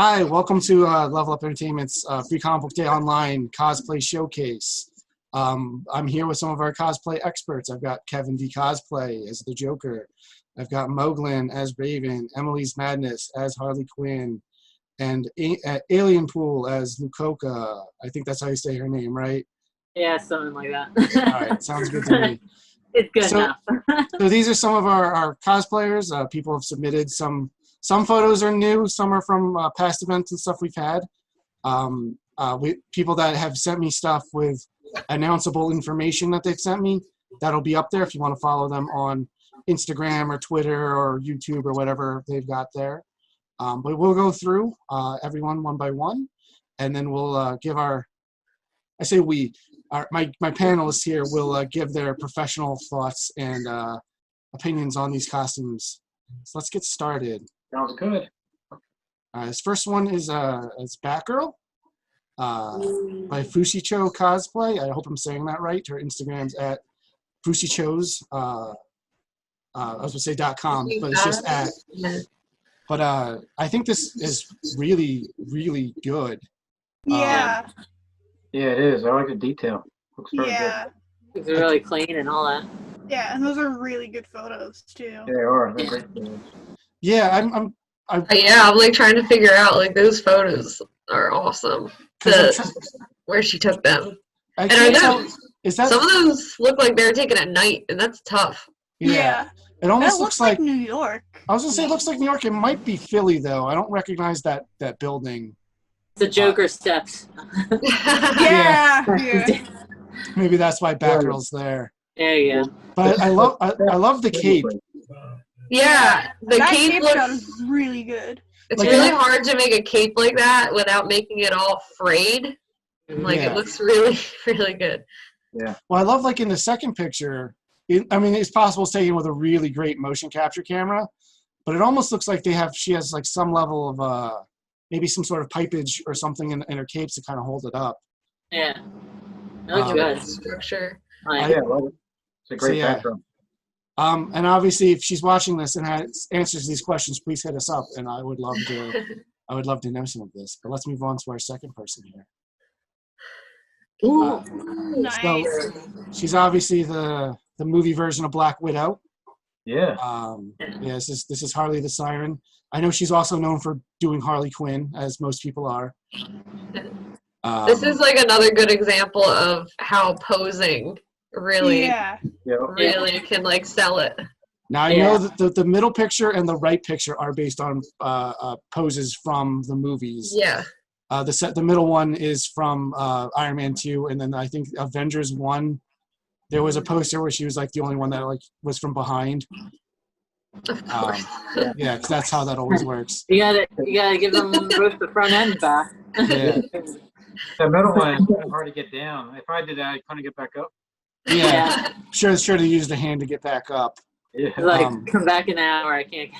Hi, welcome to Level Up Entertainment's Free Comic Book Day Online Cosplay Showcase. I'm here with some of our cosplay experts. I've got Kevin D. Cosplay as the Joker. I've got Moglin as Raven, Emily's Madness as Harley Quinn, and Alien Pool as Lucoka. I think that's how you say her name, right? Yeah, something like that. All right, sounds good to me. It's good enough. So these are some of our cosplayers. People have submitted some photos are new, some are from past events and stuff we've had. People that have sent me stuff with announceable information that they've sent me, that'll be up there if you want to follow them on Instagram or Twitter or YouTube or whatever they've got there. But we'll go through everyone one by one, and then we'll give my panelists here will give their professional thoughts and opinions on these costumes. So let's get started. Sounds good. This first one is Batgirl by Fusicho Cosplay. I hope I'm saying that right. Her Instagram's at Fusichos. I was going to say .com, but it's just at. But I think this is really, really good. Yeah. Yeah, it is. I like the detail. Looks very good. It's really clean and all that. Yeah, and those are really good photos too. They are. They're great photos. Yeah, I'm like trying to figure out like those photos are awesome. Where she took them. I can't tell, is that some of those look like they were taken at night, and that's tough. Yeah. It almost looks like New York. I was gonna say it looks like New York. It might be Philly though. I don't recognize that building. The Joker steps. Yeah. Maybe that's why Batgirl's there. There you go. But I love the cape. Yeah, that cape looks really good. It's like, really hard to make a cape like that without making it all frayed. Like it looks really, really good. Yeah. Well, I love like in the second picture. It's possible it's taken with a really great motion capture camera, but it almost looks like she has like some level of maybe some sort of pipage or something in her capes to kind of hold it up. Yeah. That looks good. Structure. Yeah, I love it. It's a great backdrop. And obviously, if she's watching this and has answers to these questions, please hit us up, and I would love to know some of this. But let's move on to our second person here. Ooh. Nice. So she's obviously the movie version of Black Widow. Yeah. This is Harley the Siren. I know she's also known for doing Harley Quinn, as most people are. This is like another good example of how posing really can like sell it. Now I know that the middle picture and the right picture are based on poses from the movies. Yeah. The middle one is from Iron Man 2, and then I think Avengers 1. There was a poster where she was like the only one that like was from behind. Of course. Yeah, because that's how that always works. You gotta give them both the front end back. Yeah. The middle one is kind of hard to get down. If I did that, I couldn't get back up. Yeah. Sure to use the hand to get back up. Yeah. Come back in an hour. I can't.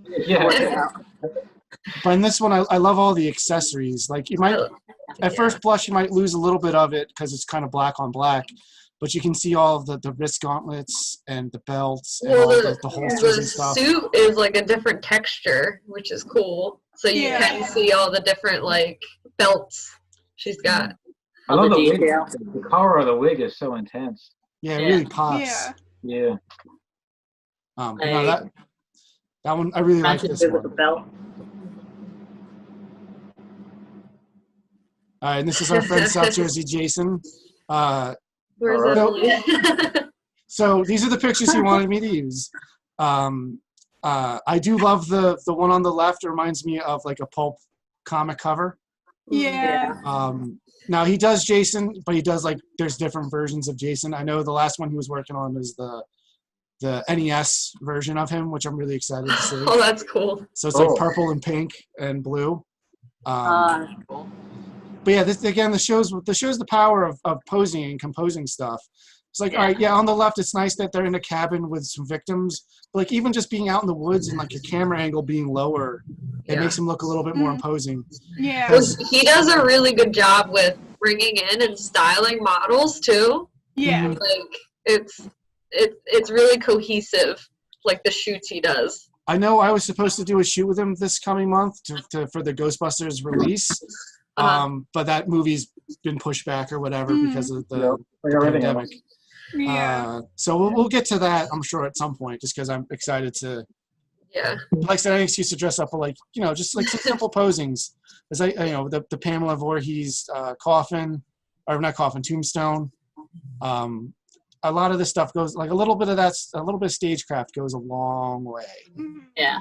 Yeah. But in this one, I love all the accessories. Like you might, at first blush, you might lose a little bit of it because it's kind of black on black. But you can see all of the wrist gauntlets and the belts and all the holsters and stuff. The suit is like a different texture, which is cool. So you can see all the different like belts she's got. I love the wig. The color of the wig is so intense. Yeah, it really pops. Yeah. That one I really like this one. With the belt. All right, and this is our friend South Jersey Jason. Where's Emily? So these are the pictures he wanted me to use. I do love the one on the left. It reminds me of like a pulp comic cover. Yeah. Now he does Jason, but he does like there's different versions of Jason. I know the last one he was working on is the NES version of him, which I'm really excited to see. Oh, that's cool. So it's like purple and pink and blue. Cool. But yeah, this shows the power of posing and composing stuff. It's like, all right, on the left, it's nice that they're in a cabin with some victims. But like even just being out in the woods and like your camera angle being lower, it makes them look a little bit more imposing. Yeah. Well, he does a really good job with bringing in and styling models too. Yeah. Like it's really cohesive, like the shoots he does. I know I was supposed to do a shoot with him this coming month for the Ghostbusters release, but that movie's been pushed back or whatever because of the pandemic. Yeah. So we'll get to that, I'm sure, at some point, just because I'm excited to. Yeah. Like I said, I used to dress up for just like some simple posings. As the Pamela Voorhees coffin, or not coffin, tombstone. A lot of this stuff goes a little bit of stagecraft goes a long way. Yeah.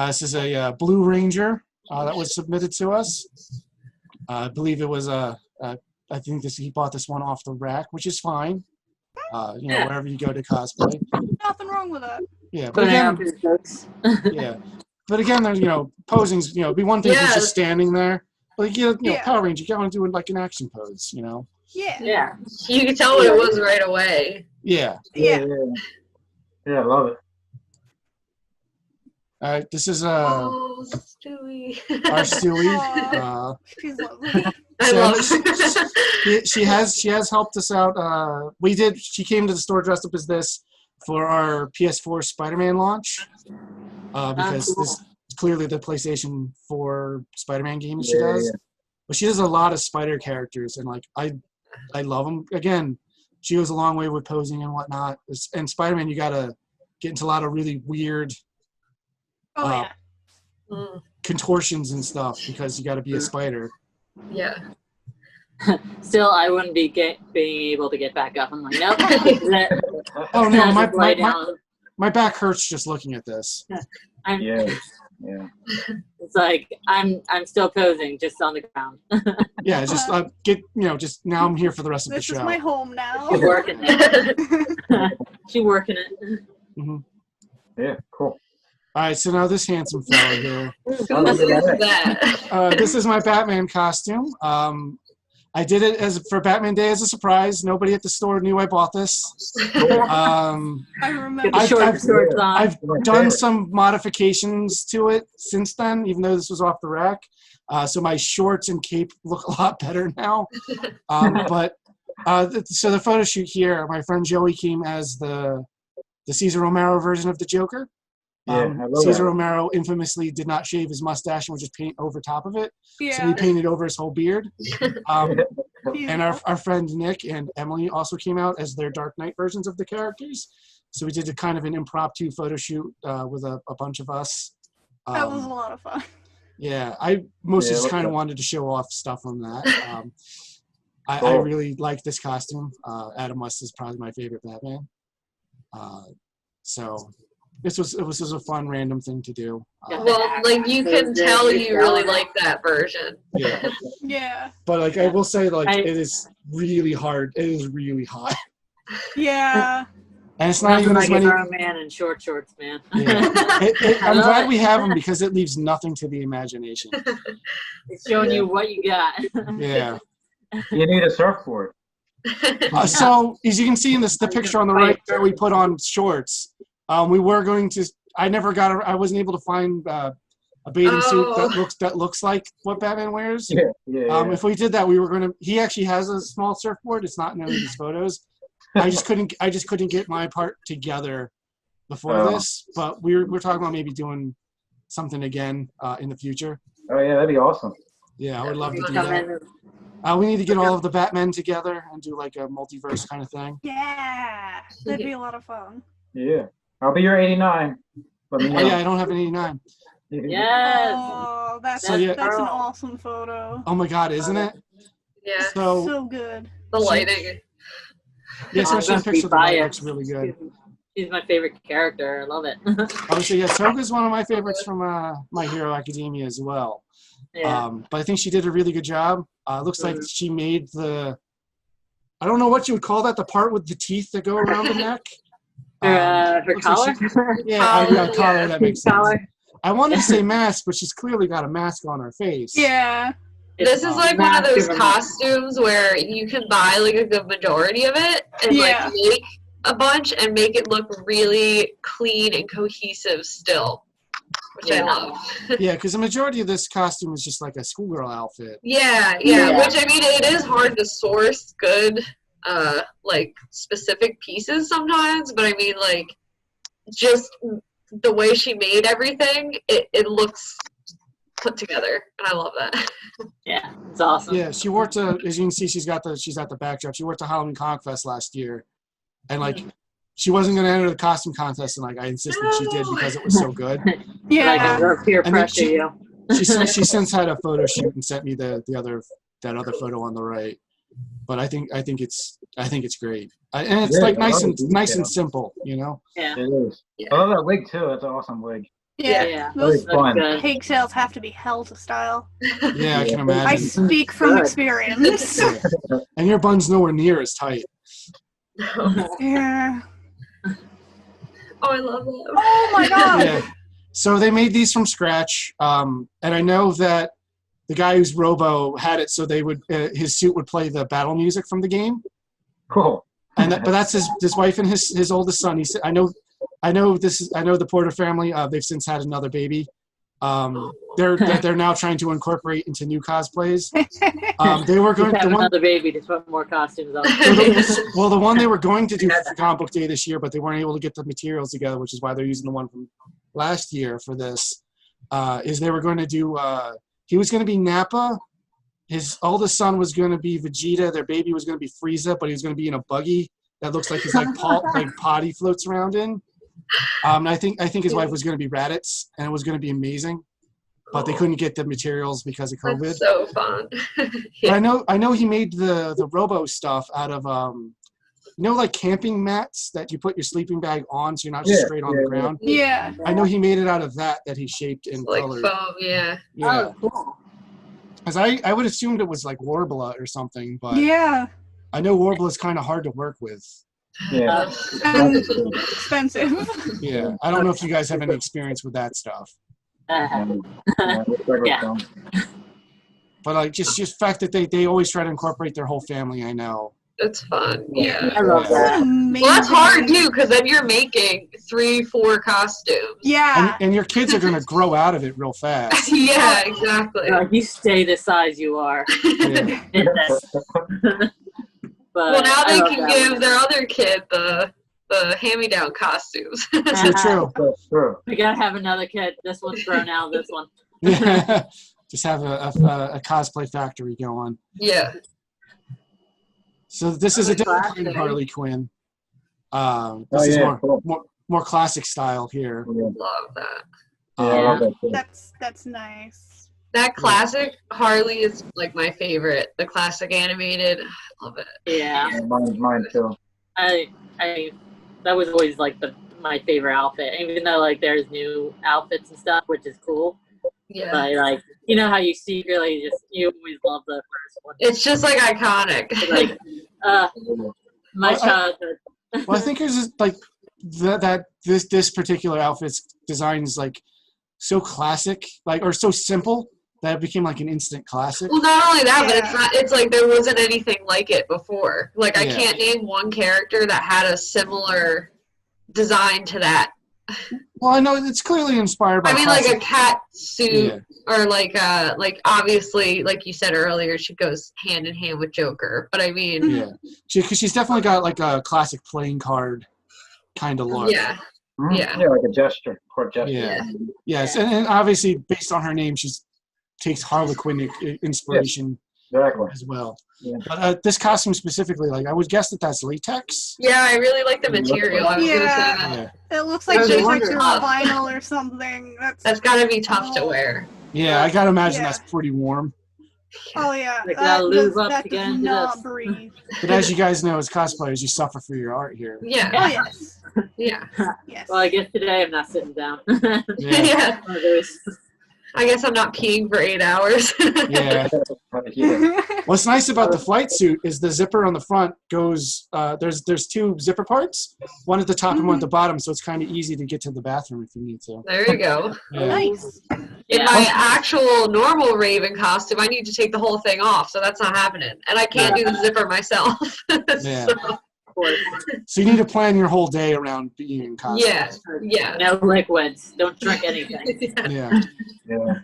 This is a Blue Ranger that was submitted to us. I believe it was I think he bought this one off the rack, which is fine. Wherever you go to cosplay. Nothing wrong with that. Yeah, but again, there's posing's it'd be one thing if he's just standing there. But Power Ranger, you gotta do like an action pose, Yeah. Yeah. You could tell what it was right away. Yeah. Yeah, I love it. All right, this is Stewie. our Stewie. She's lovely. I love it. She has helped us out. She came to the store dressed up as this for our PS4 Spider-Man launch because this is clearly the PlayStation 4 Spider-Man game she does. Yeah. But she does a lot of Spider characters, and I love them. Again, she goes a long way with posing and whatnot. And Spider-Man, you gotta get into a lot of really weird contortions and stuff because you gotta be a spider. Yeah. Still, I wouldn't be being able to get back up. I'm like, nope. Oh no, my back hurts just looking at this. Yeah. It's like I'm still posing, just on the ground. Yeah, just just now I'm here for the rest of the show. This is my home now. She's working it. She's working it. Mm-hmm. Yeah, cool. All right, so now this handsome fella here. Who is that? This is my Batman costume. I did it for Batman Day as a surprise. Nobody at the store knew I bought this. I remember. I've done some modifications to it since then, even though this was off the rack. So my shorts and cape look a lot better now. So the photo shoot here, my friend Joey came as the Cesar Romero version of the Joker. Cesar Romero infamously did not shave his mustache and would just paint over top of it. Yeah. So he painted over his whole beard. And our friend Nick and Emily also came out as their Dark Knight versions of the characters. So we did a kind of an impromptu photo shoot with a bunch of us. That was a lot of fun. Yeah, I mostly just kind of wanted to show off stuff from that. I really like this costume. Adam West is probably my favorite Batman. So it was a fun random thing to do. You can tell you really like that version. Yeah. Yeah. But I will say it is really hard. It is really hot. Yeah. And it's not even as many. Grown man in shorts, man. Yeah. I'm glad we have them because it leaves nothing to the imagination. It's showing you what you got. Yeah. You need a surfboard. So as you can see in the picture on the right there, we put on shorts. We were going to. I wasn't able to find a bathing suit that looks like what Batman wears. Yeah. If we did that, we were going to. He actually has a small surfboard. It's not in any of his photos. I just couldn't get my part together before this. But we're talking about maybe doing something again in the future. Oh yeah, that'd be awesome. Yeah, I would love to do that. We need to get all of the Batmen together and do like a multiverse kind of thing. Yeah, that'd be a lot of fun. Yeah. I'll be your 89. Let me know. Yeah, I don't have an 89. Yes. Oh, that's an awesome photo. Oh my God, isn't it? Yeah. So good. The lighting. Yeah, especially the picture of the light looks really good. She's my favorite character. I love it. Obviously, yeah, Toga's one of my favorites from My Hero Academia as well. Yeah. But I think she did a really good job. Looks like she made I don't know what you would call that, the part with the teeth that go around the neck. Her collar? Collar, that makes sense. Collar. I wanted to say mask, but she's clearly got a mask on her face. Yeah. This is like one of those costumes where you can buy like a good majority of it and like make a bunch and make it look really clean and cohesive still, which I love. Yeah, because the majority of this costume is just like a schoolgirl outfit. Yeah, which I mean, it is hard to source good like specific pieces sometimes, but I mean like just the way she made everything, it looks put together, and I love that. Yeah, it's awesome. Yeah, she wore to, as you can see, she's at the backdrop. She wore to Halloween Conquest last year, and like she wasn't gonna enter the costume contest, and like I insisted she did because it was so good. Yeah. Like peer And then pressure you. She since had a photo shoot and sent me that other photo on the right. But I think it's great, and it's like nice and simple, you know. Yeah. It is. Yeah. I love that wig too. It's an awesome wig. Yeah. Really Those fun. Good. pigtails have to be hell to style. Yeah, I can I imagine. speak from Good. experience. Yeah. And your bun's nowhere near as tight. Yeah. Oh, I love that. Oh my god. Yeah. So they made these from scratch, and I know that the guy who's Robo had it so they would his suit would play the battle music from the game, Cool. and but that's his wife and his oldest son. He said, I know the Porter family. They've since had another baby. They're now trying to incorporate into new cosplays. They were going Just have the one. another baby to put more costumes on. Well, the one they were going to do for Comic Book Day this year, but they weren't able to get the materials together, which is why they're using the one from last year for this. Is they were going to do. He was going to be Nappa. His oldest son was going to be Vegeta. Their baby was going to be Frieza, but he was going to be in a buggy that looks like he's like potty floats around in. And I think his wife was going to be Raditz, and it was going to be amazing, but they couldn't get the materials because of COVID. That's so fun. But I know he made the Robo stuff out of like camping mats that you put your sleeping bag on, so you're not just straight on the ground. Yeah. I know he made it out of that he shaped and Like colored. foam, yeah. Yeah, Oh, cool. because I would assumed it was like Warbler or something, but Yeah. I know Warbler is kind of hard to work with. Yeah. And expensive. Yeah, I don't know if you guys have any experience with that stuff, Yeah. but like just the fact that they always try to incorporate their whole family. I know. It's fun. Yeah. I love that. Amazing. Well, that's hard too, because then you're making 3-4 costumes. Yeah. And your kids are gonna grow out of it real fast. Yeah, exactly. You stay the size you are. Yeah. But Well, now I they love can that give one. their other kid the hand-me-down costumes. True. That's true. We gotta have another kid. This one's grown out. This one. Yeah. Just have a cosplay factory going. Yeah. So this is a different kind of Classic. Harley Quinn. This is more classic style here. Yeah, Love that. I love that too. That's nice. That classic Harley is like my favorite. The classic animated. I love it. Yeah. Yeah, mine too. I that was always like my favorite outfit. Even though like there's new outfits and stuff, which is cool. Yeah. But like you know how you secretly you always love the first one. It's just like iconic. Like my Well, childhood. Well, I think it's just like this particular outfit's design is like so classic, like or so simple that it became like an instant classic. Well, not only that, but Yeah. it's not. It's like there wasn't anything like it before. Like I Yeah. can't name one character that had a similar design to that. Well, I know it's clearly inspired by. I mean, like a classic- cat suit, Yeah. or like obviously, like you said earlier, she goes hand in hand with Joker. But I mean, Yeah, because she's definitely got like a classic playing card kind of look. yeah, Yeah. Yeah, like a gesture, court gesture. Yeah. Yes, and obviously based on her name, she takes Harlequin inspiration Exactly. as well. Yeah. But this costume specifically, like I would guess that's latex. yeah, I really like the material. I was gonna say Yeah. that. Yeah, It looks like That's there's wonderful. extra vinyl or something. That's gotta be tough to wear. yeah, I gotta imagine Yeah. that's pretty warm. Oh yeah. Like, gotta lube up that to get does into not this. breathe. But as you guys know, as cosplayers, you suffer for your art here. Yeah, Oh yes. yeah, Yes. Well, I guess today I'm not sitting down. Yeah, yeah. There's- I guess I'm not peeing for 8 hours. yeah. Yeah. What's nice about the flight suit is the zipper on the front goes. There's two zipper parts, one at the top and one at the bottom, so it's kind of easy to get to the bathroom if you need to. There you go. Yeah. Nice. In Yeah. my actual normal Raven costume, I need to take the whole thing off, so that's not happening. And I can't do the zipper myself. Yeah. So, Of course. So you need to plan your whole day around being in costume. yeah, yeah. No liquids. Don't drink anything. Yeah. Yeah.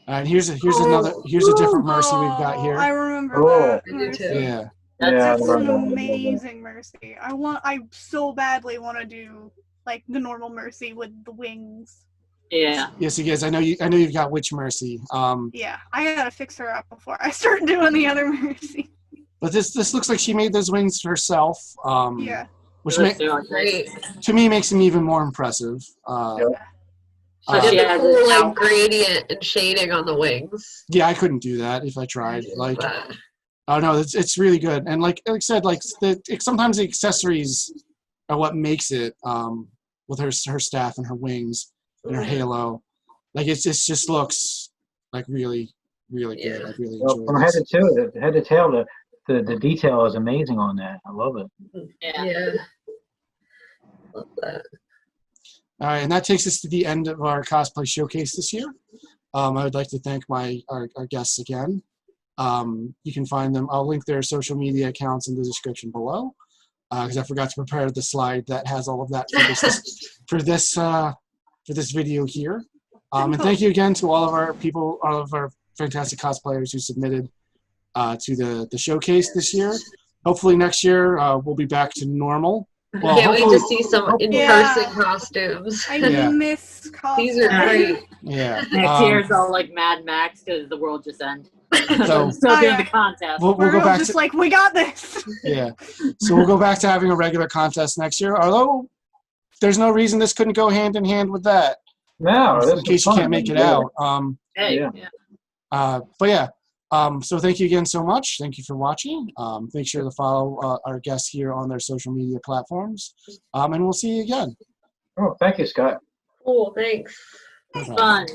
All right, here's a different Mercy we've got here. I remember Oh. that. I do Mercy. too. Yeah. That's I an love that. amazing Mercy. I so badly want to do like the normal Mercy with the wings. Yeah. Yes, you guys. I know you've got Witch Mercy. Yeah, I gotta fix her up before I start doing the other Mercy. But this looks like she made those wings herself. Yeah. Which Those ma- are Great. to me makes them even more impressive. Yep. So Get she the has cool it like out. gradient and shading on the wings. Yeah, I couldn't do that if I tried. Like, But oh no, it's really good. And like I said, like sometimes the accessories are what makes it. With her staff and her wings and her halo, like it just looks like really good. Yeah. I really Well, enjoy from head this. to toe, head to tail, the detail is amazing on that. I love it. Yeah. Yeah. Love that. All right, and that takes us to the end of our cosplay showcase this year. I would like to thank our guests again. You can find them. I'll link their social media accounts in the description below, because I forgot to prepare the slide that has all of that for this video here. And thank you again to all of our fantastic cosplayers who submitted to the showcase this year. Hopefully next year we'll be back to normal. Well, Can't wait to hopefully- see some in-person costumes. I Yeah. miss cosplay. These are great. Yeah. Next year it's all like Mad Max because the world just ended. So- Still Oh, doing yeah. the contest. We'll We're go all back just to like, we got this. yeah. So we'll go back to having a regular contest next year. Although there's no reason this couldn't go hand in hand with that. No, In this case is you fun. can't make it Yeah. out. Hey, Yeah. yeah. But yeah. So thank you again so much. Thank you for watching. Make sure to follow our guests here on their social media platforms. And we'll see you again. Oh, thank you, Scott. Cool, thanks. No problem. Fun.